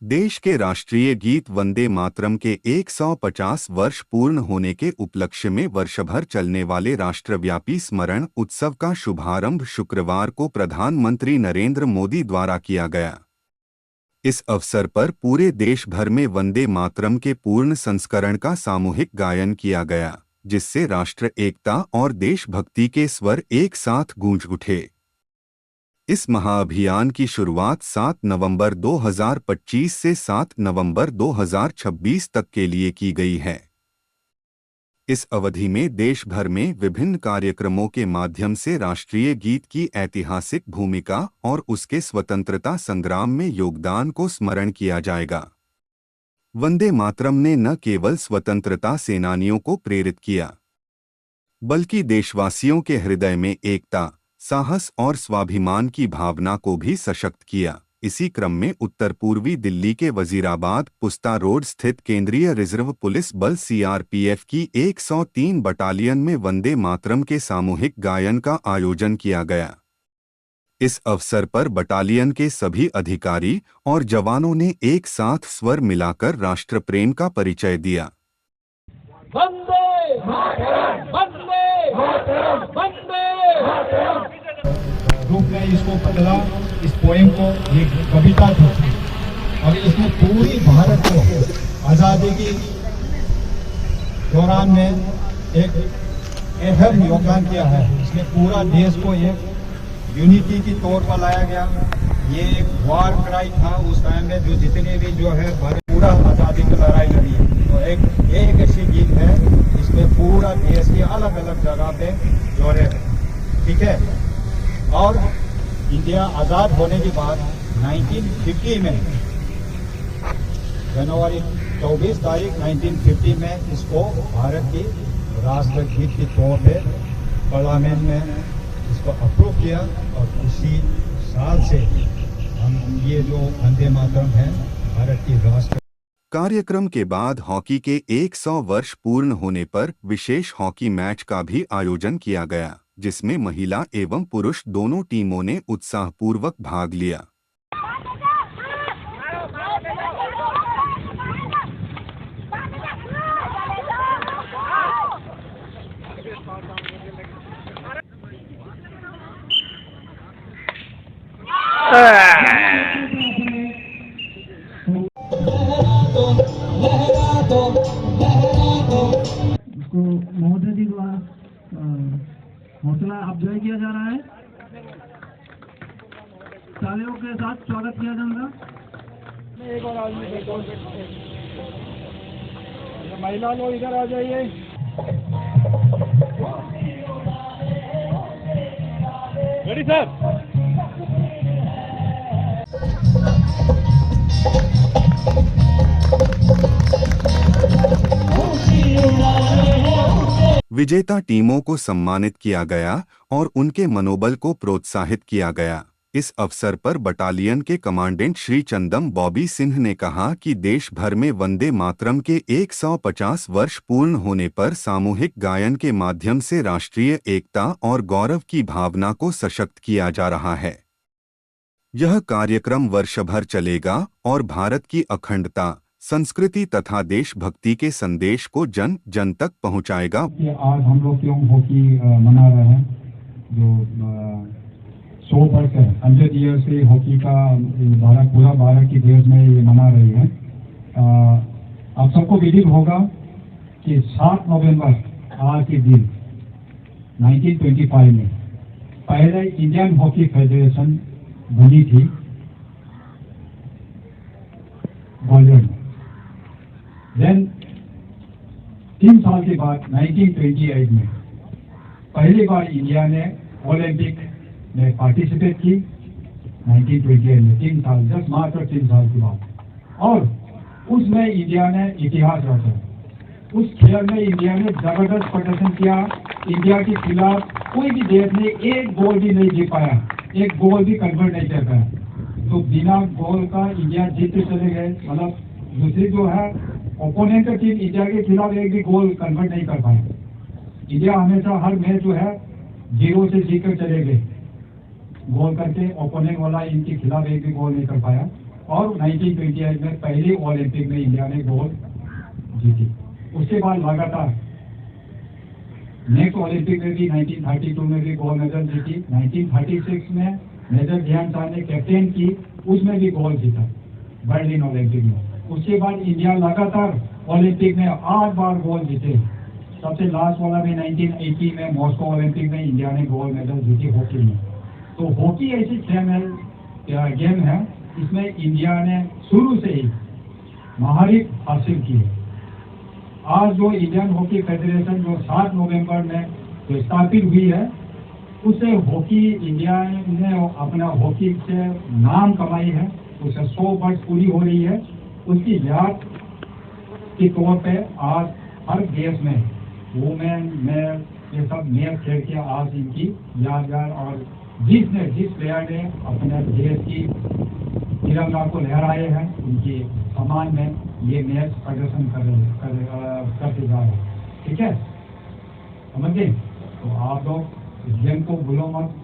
देश के राष्ट्रीय गीत वंदे मातरम के 150 वर्ष पूर्ण होने के उपलक्ष्य में वर्षभर चलने वाले राष्ट्रव्यापी स्मरण उत्सव का शुभारंभ शुक्रवार को प्रधानमंत्री नरेंद्र मोदी द्वारा किया गया। इस अवसर पर पूरे देश भर में वंदे मातरम के पूर्ण संस्करण का सामूहिक गायन किया गया, जिससे राष्ट्र एकता और देशभक्ति के स्वर एक साथ गूंज उठे। इस महाअभियान की शुरुआत 7 नवंबर 2025 से 7 नवंबर 2026 तक के लिए की गई है। इस अवधि में देश भर में विभिन्न कार्यक्रमों के माध्यम से राष्ट्रीय गीत की ऐतिहासिक भूमिका और उसके स्वतंत्रता संग्राम में योगदान को स्मरण किया जाएगा। वंदे मातरम ने न केवल स्वतंत्रता सेनानियों को प्रेरित किया, बल्कि देशवासियों के हृदय में एकता, साहस और स्वाभिमान की भावना को भी सशक्त किया। इसी क्रम में उत्तर पूर्वी दिल्ली के वजीराबाद पुस्ता रोड स्थित केंद्रीय रिजर्व पुलिस बल सीआरपीएफ की 103 बटालियन में वंदे मातरम के सामूहिक गायन का आयोजन किया गया। इस अवसर पर बटालियन के सभी अधिकारी और जवानों ने एक साथ स्वर मिलाकर राष्ट्र प्रेम का परिचय दिया। वंदे मातरम, वंदे मातरम, वंदे मातरम रूप में इसको बदला। इस पोएम को ये कविता थी और इसने पूरी भारत को आज़ादी की दौरान में एक अहम योगदान किया है। इसने पूरा देश को एक यूनिटी की तौर पर लाया गया। ये एक वार क्राई था उस टाइम में, जो जितने भी जो है भारत पूरा आज़ादी की लड़ाई लड़ी है। तो एक ऐसी गीत है इसमें पूरा देश की अलग अलग जगह पे जोड़े हैं, ठीक है। और इंडिया आज़ाद होने के बाद 1950 में जनवरी 24 तारीख 1950 में इसको भारत की राष्ट्रगीत के तौर पे पार्लियामेंट में इसको अप्रूव किया और उसी साल से हम ये जो वंदे मातरम है भारत की राष्ट्र। कार्यक्रम के बाद हॉकी के 100 वर्ष पूर्ण होने पर विशेष हॉकी मैच का भी आयोजन किया गया, जिसमें महिला एवं पुरुष दोनों टीमों ने उत्साहपूर्वक भाग लिया। उसको महोदय जी द्वारा हौसला अफजाई किया जा रहा है। तालियों के साथ स्वागत किया जाएगा। एक और आदमी महिला लोग इधर आ जाइए। Ready sir. विजेता टीमों को सम्मानित किया गया और उनके मनोबल को प्रोत्साहित किया गया। इस अवसर पर बटालियन के कमांडेंट श्री चंदम बॉबी सिंह ने कहा कि देश भर में वंदे मातरम के 150 वर्ष पूर्ण होने पर सामूहिक गायन के माध्यम से राष्ट्रीय एकता और गौरव की भावना को सशक्त किया जा रहा है। यह कार्यक्रम वर्षभर चलेगा और भारत की अखंडता, संस्कृति तथा देशभक्ति के संदेश को जन जन तक पहुंचाएगा। आज हम लोग क्यों हॉकी मना रहे हैं, जो 100 वर्ष है 100 ईयर से हॉकी का पूरा भारत की देश में ये मना रही है। आप सबको विदित होगा कि 7 नवंबर आज के दिन 1925 में पहले इंडियन हॉकी फेडरेशन बनी थी ग्वालियर में। देन 3 साल के बाद 1928 में पहली बार इंडिया ने ओलंपिक में पार्टिसिपेट की। 1928 में 3 साल, जस्ट मात्र 3 साल के बाद, और उसमें इंडिया ने इतिहास रचा। उस खेल में इंडिया ने जबरदस्त प्रदर्शन किया। इंडिया के खिलाफ कोई भी देश ने एक गोल भी नहीं जीत पाया, एक गोल भी कन्वर्ट नहीं कर पाया। तो बिना गोल का इंडिया जीतते चले गए। मतलब दूसरी जो है ओपोनेंट टीम इंडिया के खिलाफ एक भी गोल कन्वर्ट नहीं कर पाया। इंडिया हमेशा हर मैच जो है 0 से जीत कर चले गए, गोल करके ओपोनेंट वाला इनके खिलाफ एक भी गोल नहीं कर पाया। और 1928 में पहले ओलंपिक में इंडिया ने गोल्ड जीती। उसके बाद लगातार नेक्स्ट ओलंपिक में भी 1932 में भी गोल्ड मेडल जीती, 1936 में मेजर ध्यानचंद ने कैप्टन की, उसमें भी गोल्ड जीता बर्लिन ओलंपिक में। उसके बाद इंडिया लगातार ओलंपिक में 8 बार गोल्ड जीते। सबसे लास्ट वाला में 1980 में मॉस्को ओलंपिक में इंडिया ने गोल्ड मेडल जीती हॉकी में। तो हॉकी ऐसी गेम है इसमें इंडिया ने शुरू से ही महारत हासिल की है। आज जो इंडियन हॉकी फेडरेशन जो 7 नवंबर में जो स्थापित हुई है, उससे हॉकी इंडिया ने अपना हॉकी से नाम कमाई है। उसे 100 वर्ष पूरी हो रही है। उसकी याद के तौर पे आज हर देश में वुमेन मेल ये सब मैच खेल के आज इनकी यादगार, और जिस प्लेयर ने अपने देश की तिरंगा को लहराए हैं उनकी सम्मान में ये मैच प्रदर्शन करते जा रहे हैं। ठीक है, समझ गए? तो आप लोग इस गेम को भूलो मत,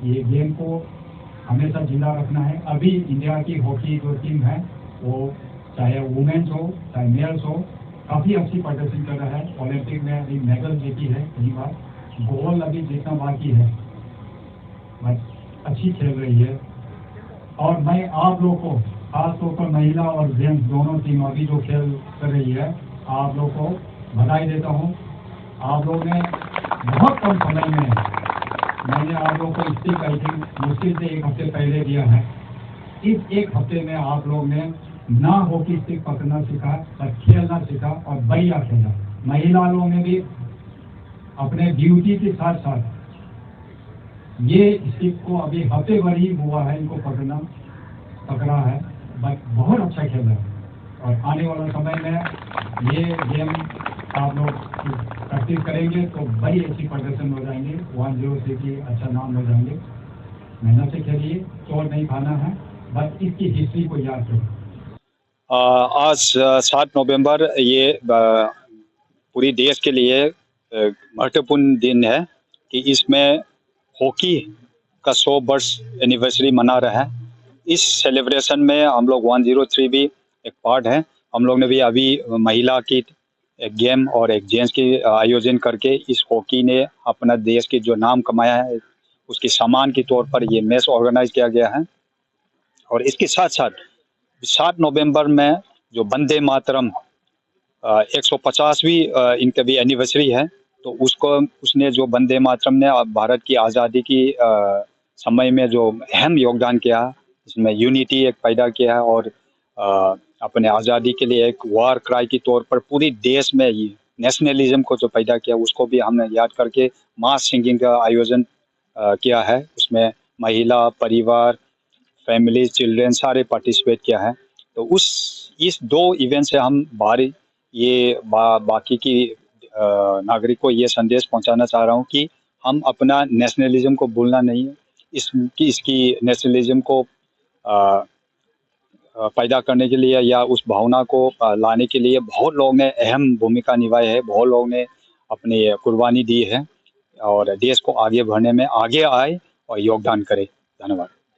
ये गेम को हमेशा जिंदा रखना है। अभी इंडिया की हॉकी जो टीम है वो चाहे वुमेन्स हो चाहे मेल्स हो काफी अच्छी प्रदर्शन कर रहा है। ओलंपिक में अभी मेडल जीती है कई बार, गोल्ड अभी जीतना बाकी है, बस अच्छी खेल रही है। और मैं आप लोग को खासतौर पर महिला और जेंट्स दोनों टीम अभी जो खेल कर रही है आप लोग को बधाई देता हूँ। आप लोग ने बहुत कम समय में, मैंने आप लोग को स्टिक आई थिंक मुश्किल से 1 हफ्ते पहले दिया है। इस 1 हफ्ते में आप लोग ने ना हॉकी स्टिक पकड़ना सीखा पर खेलना सीखा और बढ़िया खेला। महिला लोगों ने भी अपने ड्यूटी के साथ साथ ये स्टिक को अभी हफ्ते भर ही हुआ है इनको पकड़ा है, बट बहुत अच्छा खेल है। और आने वाला समय में ये गेम आप लोग प्रैक्टिस करेंगे तो बड़ी अच्छी प्रदर्शन हो जाएंगे, 103 की अच्छा नाम हो जाएंगे। मेहनत से खेलिए, चोट नहीं खाना है, बस इसकी हिस्ट्री को याद करें। आज 7 नवंबर ये पूरी देश के लिए महत्वपूर्ण दिन है कि इसमें हॉकी का 100 वर्ष एनिवर्सरी मना रहा है। इस सेलिब्रेशन में हम लोग 103 भी एक पार्ट है। हम लोग ने भी अभी महिला की एक गेम और एक जेंट्स की आयोजन करके इस हॉकी ने अपना देश की जो नाम कमाया है उसकी सम्मान के तौर पर ये मैच ऑर्गेनाइज किया गया है। और इसके साथ साथ 7 नवंबर में जो वंदे मातरम 150वीं इनका भी एनिवर्सरी है, तो उसने जो वंदे मातरम ने भारत की आज़ादी की समय में जो अहम योगदान किया, इसमें यूनिटी एक पैदा किया है और अपने आज़ादी के लिए एक वार क्राई के तौर पर पूरी देश में नेशनलिज्म को जो पैदा किया उसको भी हमने याद करके मास सिंगिंग का आयोजन किया है। उसमें महिला, परिवार, फैमिली, चिल्ड्रेन सारे पार्टिसिपेट किया है। तो इस 2 इवेंट से हम बाकी की नागरिक को ये संदेश पहुंचाना चाह रहा हूं कि हम अपना नेशनलिज्म को भूलना नहीं है। इसकी नेशनलिज्म को पैदा करने के लिए या उस भावना को लाने के लिए बहुत लोगों ने अहम भूमिका निभाई है, बहुत लोगों ने अपनी कुर्बानी दी है और देश को आगे बढ़ने में आगे आए और योगदान करे। धन्यवाद।